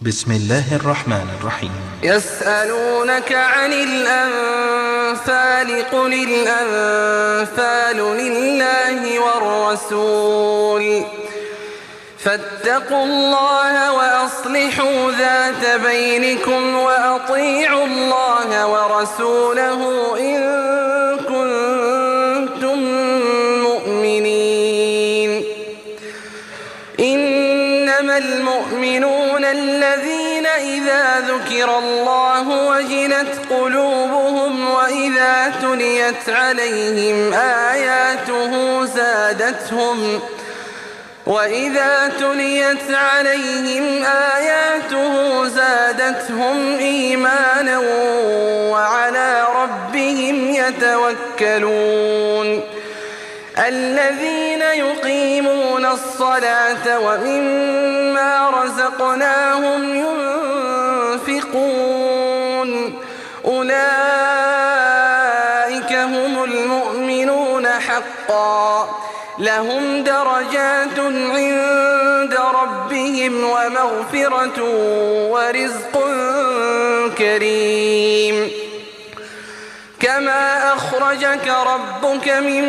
بسم الله الرحمن الرحيم. يسألونك عن الأنفال قل الأنفال لله والرسول فاتقوا الله وأصلحوا ذات بينكم وأطيعوا الله ورسوله إن كنتم مؤمنين. إنما المؤمنون الذين إذا ذكر الله وجلت قلوبهم وإذا تليت عليهم آياته زادتهم إيمانا وعلى ربهم يتوكلون. الذين يقيمون الصلاة ومما رزقناهم ينفقون أولئك هم المؤمنون حقا لهم درجات عند ربهم ومغفرة ورزق كريم. كما أخرجك ربك من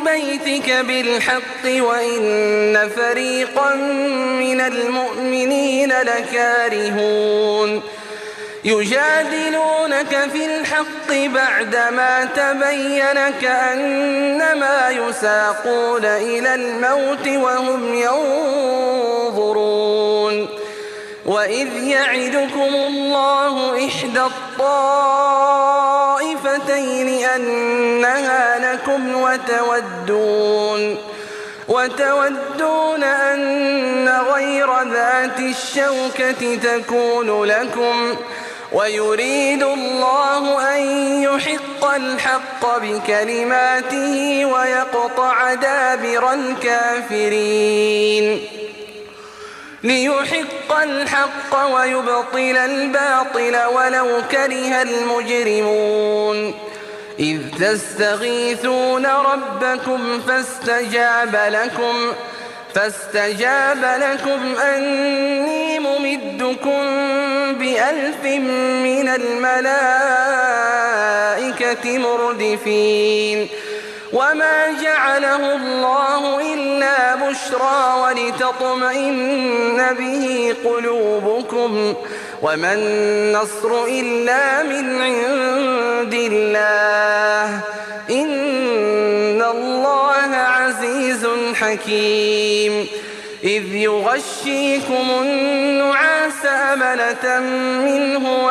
بيتك بالحق وإن فريقا من المؤمنين لكارهون يجادلونك في الحق بعدما تبين كأنما يساقون إلى الموت وهم ينظرون. وإذ يعدكم الله إحدى الطائفتين أنها لكم وتودون أن غير ذات الشوكة تكون لكم ويريد الله أن يحق الحق بكلماته ويقطع دابر الكافرين ليحق الحق ويبطل الباطل ولو كره المجرمون. إذ تستغيثون ربكم فاستجاب لكم أني ممدكم ب1000 من الملائكة مردفين. وما جعله الله إلا بشرى ولتطمئن به قلوبكم وما النصر إلا من عند الله إن الله عزيز حكيم. إذ يغشيكم النعاس أمنة منه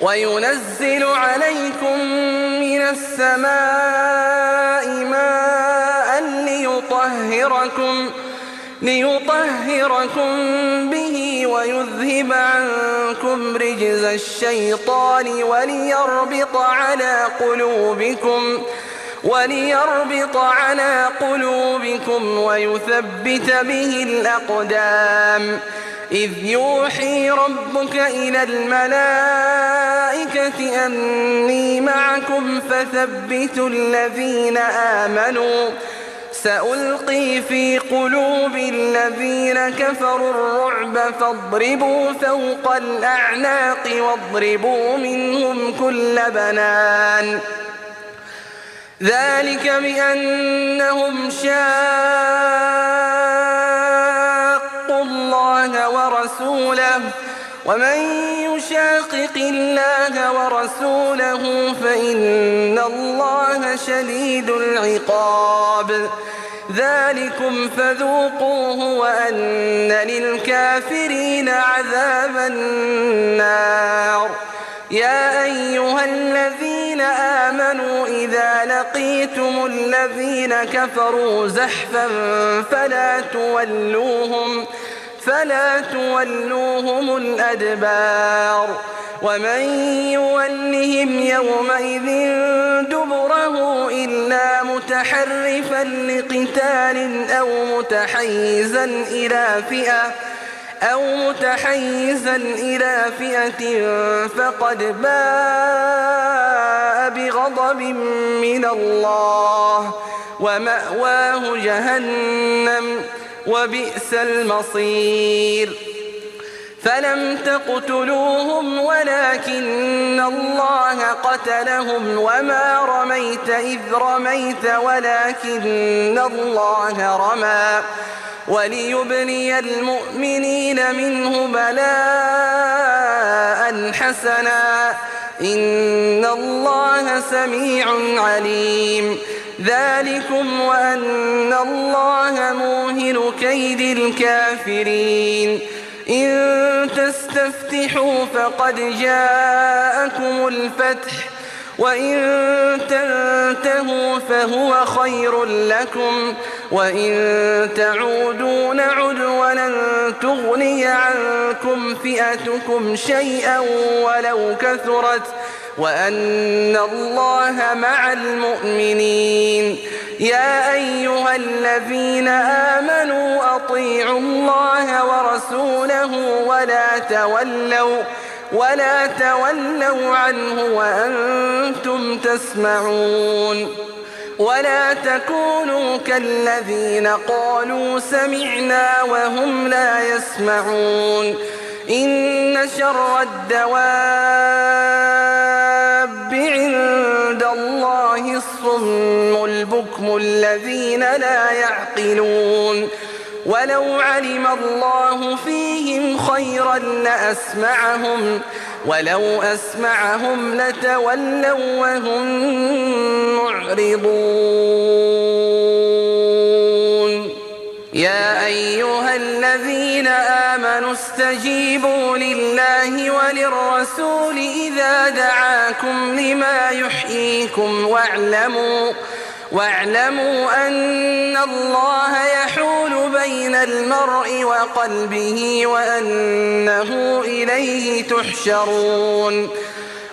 وينزل عليكم من السماء ماء ليطهركم به ويذهب عنكم رجز الشيطان وليربط على قلوبكم ويثبت به الأقدام. إذ يوحي ربك إلى الملائكة أني معكم فثبتوا الذين آمنوا سألقي في قلوب الذين كفروا الرعب فاضربوا فوق الأعناق واضربوا منهم كل بنان. ذلك بأنهم شاقوا الله ورسوله ومن يشاقق الله ورسوله فإن الله شديد العقاب. ذلكم فذوقوه وأن للكافرين عذاب النار. يا أيها الذين آمنوا إذا لقيتم الذين كفروا زحفا فلا تولوهم الأدبار. ومن يولهم يومئذ دبره إلا متحرفا لقتال أو متحيزا إلى فئة فقد باء بغضب من الله ومأواه جهنم وبئس المصير. فلم تقتلوهم ولكن الله قتلهم وما رميت إذ رميت ولكن الله رمى وليبلي المؤمنين منه بلاء حسنا إن الله سميع عليم. ذلكم وأن الله موهن كيد الكافرين. إن تستفتحوا فقد جاءكم الفتح وإن تنتهوا فهو خير لكم وإن تعودوا نعد ولن تغني عنكم فئتكم شيئا ولو كثرت وأن الله مع المؤمنين. يا أيها الذين آمنوا أطيعوا الله ورسوله ولا تولوا عنه وأنتم تسمعون. ولا تكونوا كالذين قالوا سمعنا وهم لا يسمعون. إن شر الدواب عند الله الصم البكم الذين لا يعقلون. ولو علم الله فيهم خيرا لأسمعهم ولو أسمعهم لتولوا وهم معرضون. يا أيها الذين آمنوا استجيبوا لله وللرسول إذا دعاكم لما يحييكم واعلموا أن الله يحول بين المرء وقلبه وأنه إليه تحشرون.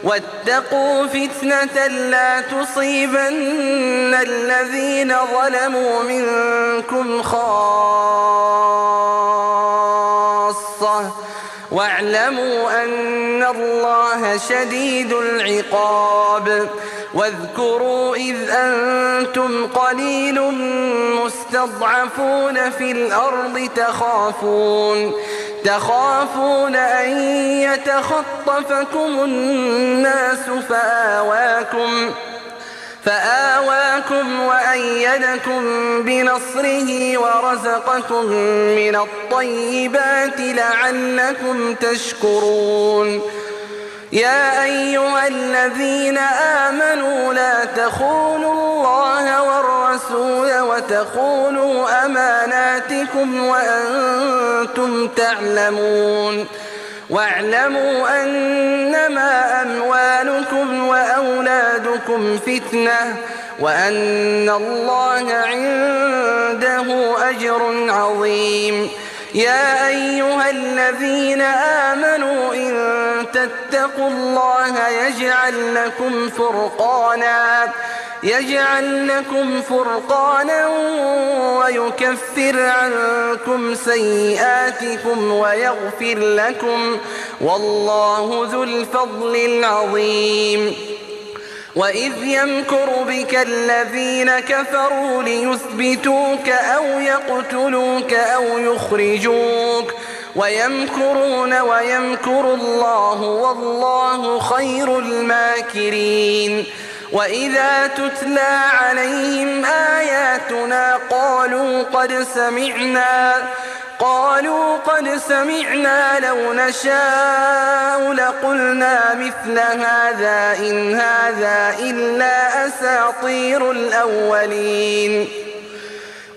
واتقوا فتنة لا تصيبن الذين ظلموا منكم خاصة واعلموا أن الله شديد العقاب. واذكروا إذ أنتم قليل مستضعفون في الأرض تخافون أن يتخطفكم الناس فآواكم وأيدكم بنصره ورزقكم من الطيبات لعلكم تشكرون. يا أيها الذين آمنوا لا تخونوا الله والرسول وتخونوا أماناتكم وأنتم تعلمون. واعلموا أنما أموالكم وأولادكم فتنة وأن الله عنده أجر عظيم. يا أيها الذين آمنوا إن تتقوا الله يجعل لكم فرقانا ويكفر عنكم سيئاتكم ويغفر لكم والله ذو الفضل العظيم. وإذ يمكر بك الذين كفروا ليثبتوك أو يقتلوك أو يخرجوك ويمكرون ويمكر الله والله خير الماكرين. وإذا تتلى عليهم آياتنا قالوا قد سمعنا لو نشاء لقلنا مثل هذا إن هذا إلا أساطير الأولين.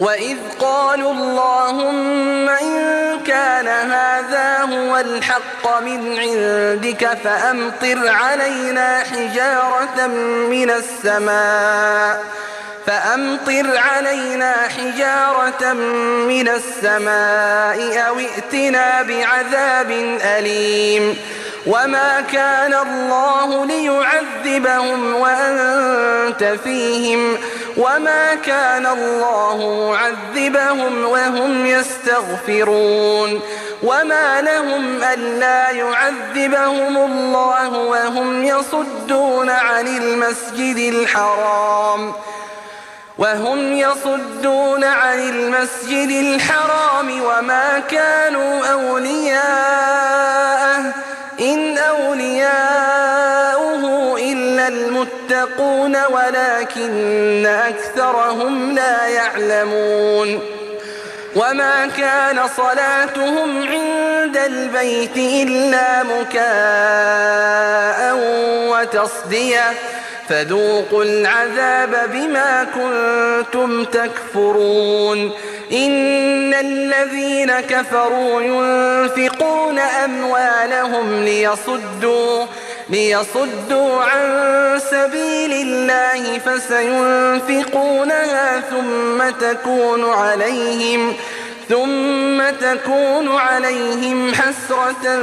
وإذ قالوا اللهم إن كان هذا هو الحق من عندك فأمطر علينا حجارة من السماء أو ائتنا بعذاب أليم. وما كان الله ليعذبهم وأنت فيهم وما كان الله معذبهم وهم يستغفرون. وما لهم ألا يعذبهم الله وهم يصدون عن المسجد الحرام وهم يصدون عن المسجد الحرام وما كانوا أولياءه إن أولياؤه إلا المتقون ولكن أكثرهم لا يعلمون وما كان صلاتهم عند البيت إلا مكاء وتصدية فذوقوا العذاب بما كنتم تكفرون إن الذين كفروا ينفقون أموالهم ليصدوا عن سبيل الله فسينفقونها ثم تكون عليهم حسرة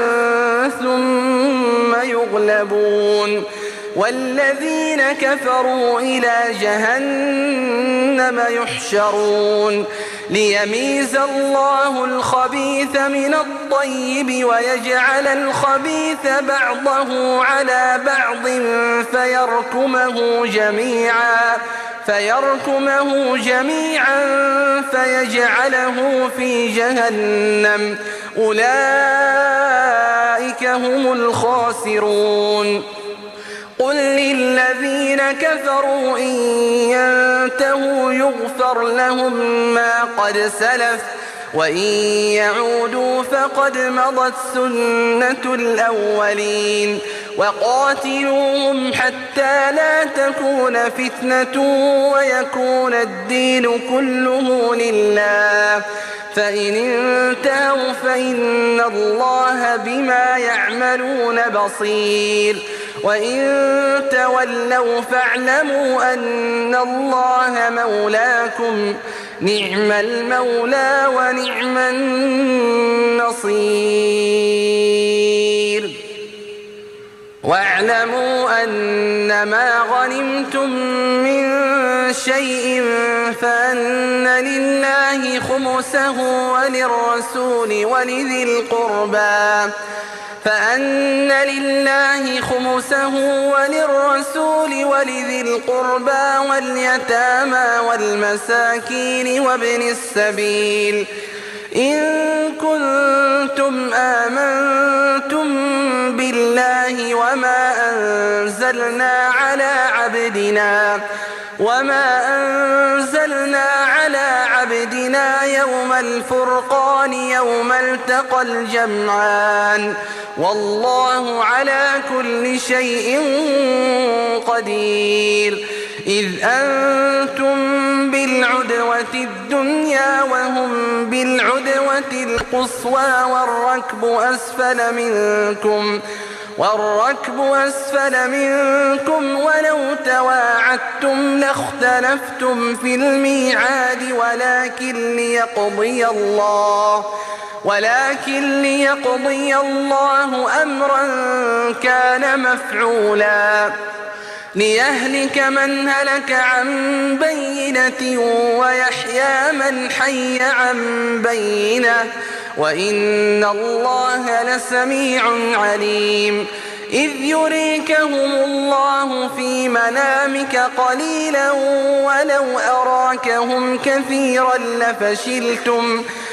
ثم يغلبون والذين كفروا إلى جهنم يحشرون ليميز الله الخبيث من الطيب ويجعل الخبيث بعضه على بعض فيركمه جميعا فيجعله في جهنم أولئك هم الخاسرون قل للذين كفروا إن ينتهوا يغفر لهم ما قد سلف وإن يعودوا فقد مضت سنة الأولين وقاتلوهم حتى لا تكون فتنة ويكون الدين كله لله فإن انتهوا فإن الله بما يعملون بصير وإن تولوا فاعلموا أن الله مولاكم نعم المولى ونعم النصير واعلموا أن ما غنمتم من شيء فأن لله خمسه وللرسول ولذي القربى واليتامى والمساكين وابن السبيل إن كنتم آمنتم بالله وما أنزلنا على عبدنا يوم الفرقان يوم التقى الجمعان والله على كل شيء قدير إذ أنتم بالعدوة الدنيا وهم بالعدوة القصوى والركب أسفل منكم ولو تواعدتم لاختلفتم في الميعاد ولكن ليقضي الله أمرا كان مفعولا ليهلك من هلك عن بينة ويحيى من حي عن بينة وإن الله لسميع عليم إذ يريكهم الله في منامك قليلا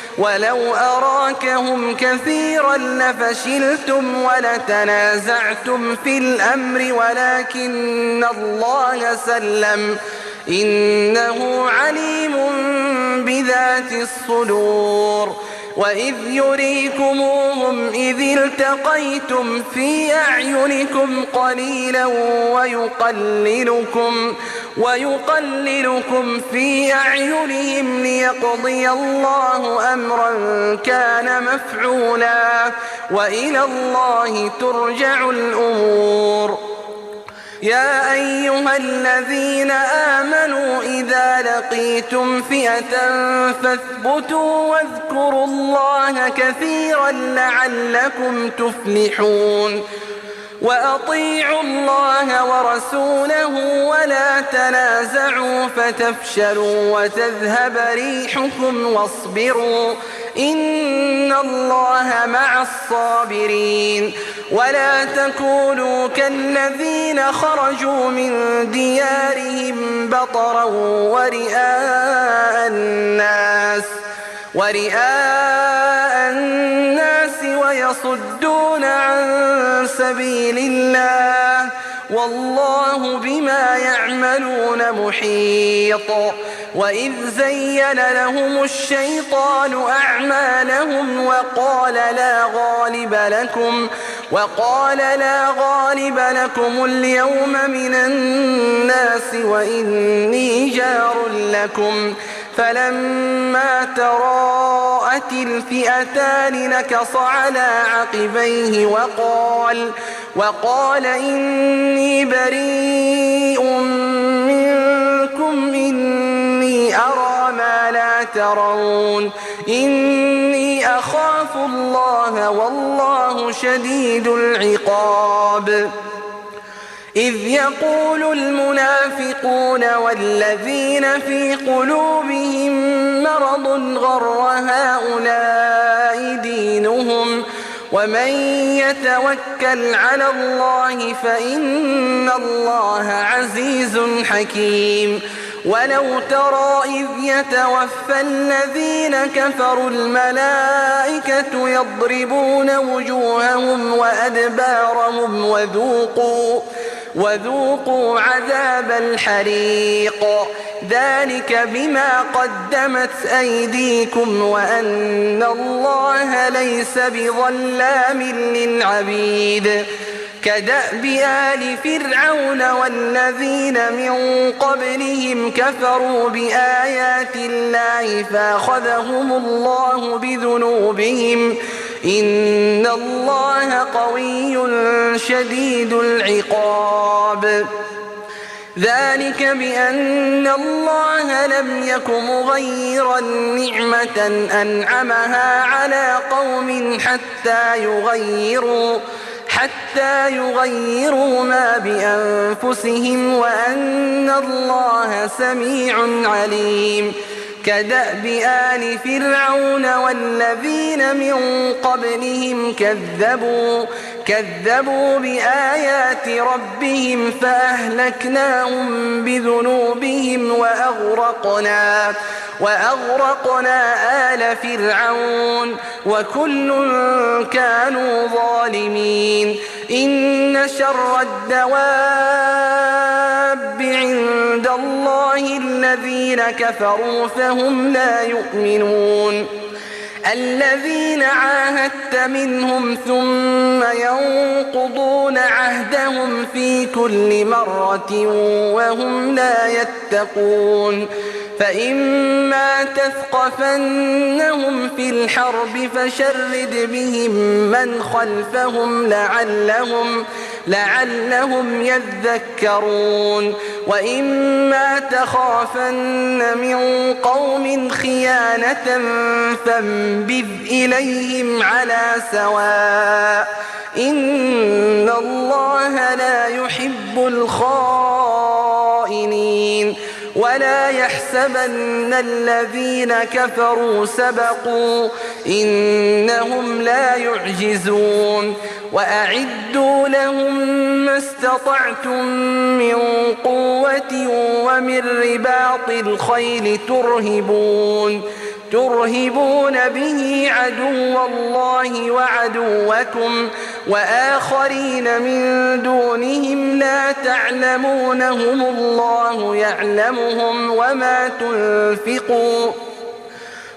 ولو أراكهم كثيرا لفشلتم ولتنازعتم في الأمر ولكن الله سلم إنه عليم بذات الصدور وإذ يريكموهم إذ التقيتم في أعينكم قليلا ويقللكم في أعينهم ليقضي الله أمرا كان مفعولا وإلى الله ترجع الأمور يا أيها الذين آمنوا إذا لقيتم فئة فاثبتوا واذكروا الله كثيرا لعلكم تفلحون وأطيعوا الله ورسوله ولا تنازعوا فتفشلوا وتذهب ريحكم واصبروا إن الله مع الصابرين. ولا تكونوا كالذين خرجوا من ديارهم بطرا ورئاء الناس ويصدون عن سبيل الله والله بما يعملون محيط. وإذ زين لهم الشيطان أعمالهم وقال لا غالب لكم اليوم من الناس وإني جار لكم فلما تراءت الفئتان نكص على عقبيه وقال إني بريء منكم إني أرى ما لا ترون إني أخاف الله والله شديد العقاب. إذ يقول المنافقون والذين في قلوبهم مرض غر هؤلاء دينهم ومن يتوكل على الله فإن الله عزيز حكيم. ولو ترى إذ يتوفى الذين كفروا الملائكة يضربون وجوههم وأدبارهم وذوقوا عذاب الحريق ذلك بما قدمت أيديكم وأن الله ليس بظلام للعبيد. كدأب آل فرعون والذين من قبلهم كفروا بآيات الله فأخذهم الله بذنوبهم إن الله قوي شديد العقاب. ذلك بأن الله لم يك مغيرا نعمة أنعمها على قوم حتى يغيروا ما بأنفسهم وأن الله سميع عليم. كدأب آل فرعون والذين من قبلهم كذبوا بآيات ربهم فأهلكناهم بذنوبهم وأغرقنا آل فرعون وكل كانوا ظالمين. إن شر الدواب عند الله الذين كفروا فهم لا يؤمنون. الذين عاهدت منهم ثم ينقضون عهدهم في كل مرة وهم لا يتقون. فإما تثقفنهم في الحرب فشرد بهم من خلفهم لعلهم يذكرون. وإما تخافن من قوم خيانة فانبذ إليهم على سواء إن الله لا يحب الخائنين. ولا يحسبن الذين كفروا سبقوا إنهم لا يعجزون. وأعدوا لهم ما استطعتم من قوة ومن رباط الخيل ترهبون به عدو الله وعدوكم وآخرين من دونهم لا تعلمونهم الله يعلمهم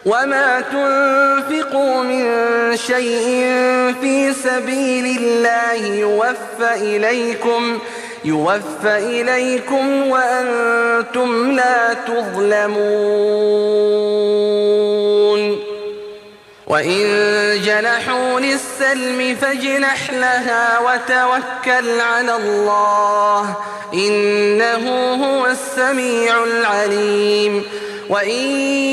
وما تنفقوا من شيء في سبيل الله يوفى إليكم وأنتم لا تظلمون. وإن جنحوا للسلم فاجنح لها وتوكل على الله إنه هو السميع العليم. وإن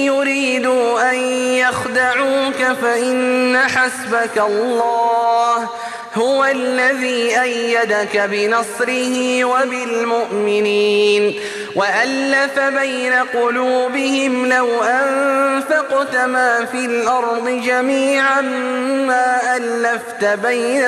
يريدوا أن يخدعوك فإن حسبك الله هو الذي أيدك بنصره وبالمؤمنين. وألف بين قلوبهم لو أنفقت ما في الأرض جميعا ما ألفت بين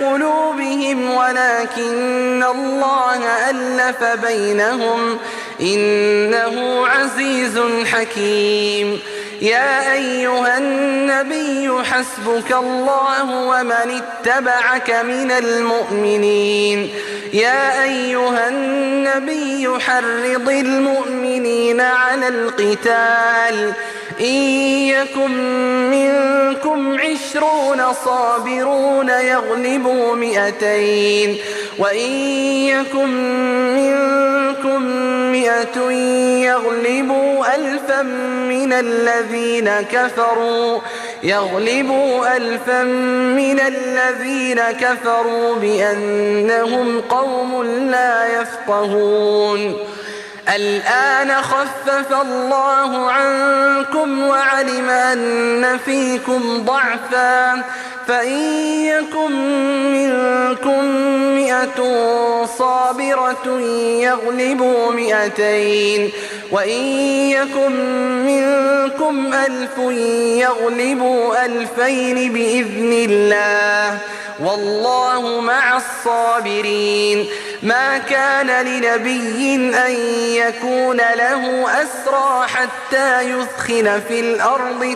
قلوبهم ولكن الله ألف بينهم إنه عزيز حكيم. يا أيها النبي حسبك الله ومن اتبعك من المؤمنين. يا أيها النبي حرض المؤمنين على القتال إن يكن منكم 20 صابرون يغلبوا 200 وإن يكن منكم 100 يغلبوا 1000 من الذين كفروا بأنهم قوم لا يفقهون. الآن خفف الله عنكم وعلم أن فيكم ضعفا فإن يكن منكم 100 صابرة يغلبوا 200 وإن يكن منكم 1000 يغلبوا 2000 بإذن الله والله مع الصابرين. ما كان لنبي أن يكون له أسرى حتى يثخن في الأرض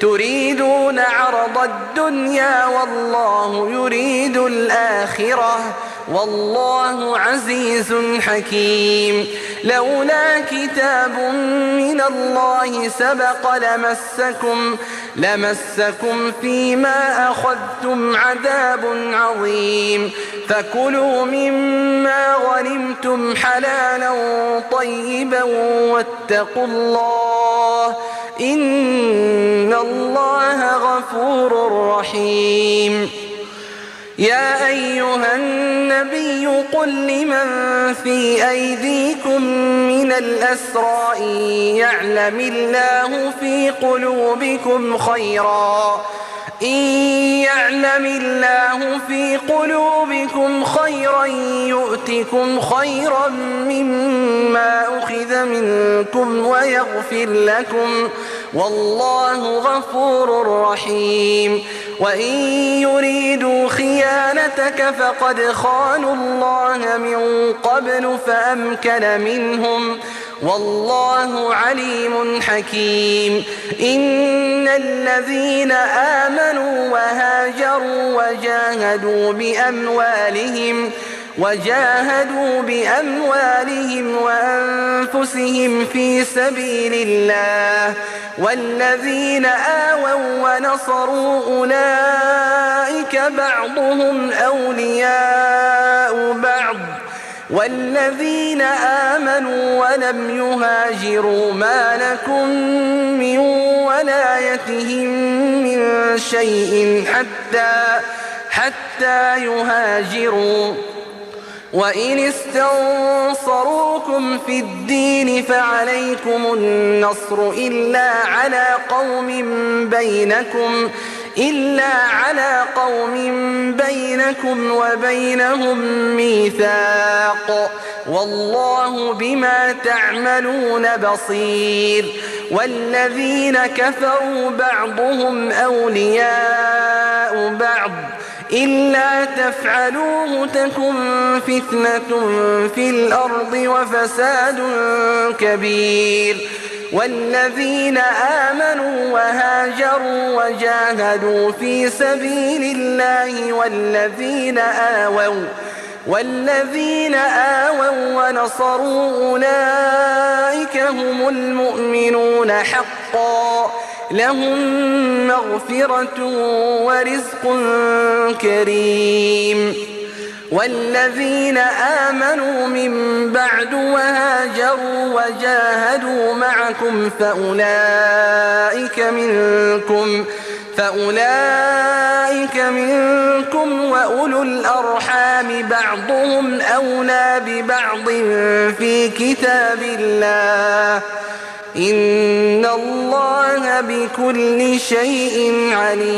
تريدون عرض الدنيا والله يريد الآخرة والله عزيز حكيم. لولا كتاب من الله سبق لمسكم فيما أخذتم عذاب عظيم. فكلوا مما غنمتم حلالا طيبا واتقوا الله إن الله غفور رحيم. يا أيها النبي قل لمن في أيديكم من الأسرى إن يعلم الله في قلوبكم خيرا يؤتكم خيرا مما أخذ منكم ويغفر لكم والله غفور رحيم. وإن يريدوا خيانتك فقد خانوا الله من قبل فأمكن منهم والله عليم حكيم. إن الذين آمنوا وهاجروا وجاهدوا بأموالهم وأنفسهم في سبيل الله والذين آووا ونصروا أولئك بعضهم أولياء بعض والذين آمنوا ولم يهاجروا ما لكم من ولايتهم من شيء حتى يهاجروا. وإن استنصروكم في الدين فعليكم النصر إلا على قوم بينكم وبينهم ميثاق والله بما تعملون بصير. والذين كفروا بعضهم أولياء بعض إلا تفعلوه تكن فتنة في الأرض وفساد كبير. والذين آمنوا وهاجروا وجاهدوا في سبيل الله والذين آووا ونصروا أولئك هم المؤمنون حقا لهم مغفرة ورزق كريم. والذين آمنوا من بعد وهاجروا وجاهدوا معكم فأولئك منكم وأولو الأرحام بعضهم أولى ببعض في كتاب الله إن الله بكل شيء عليم.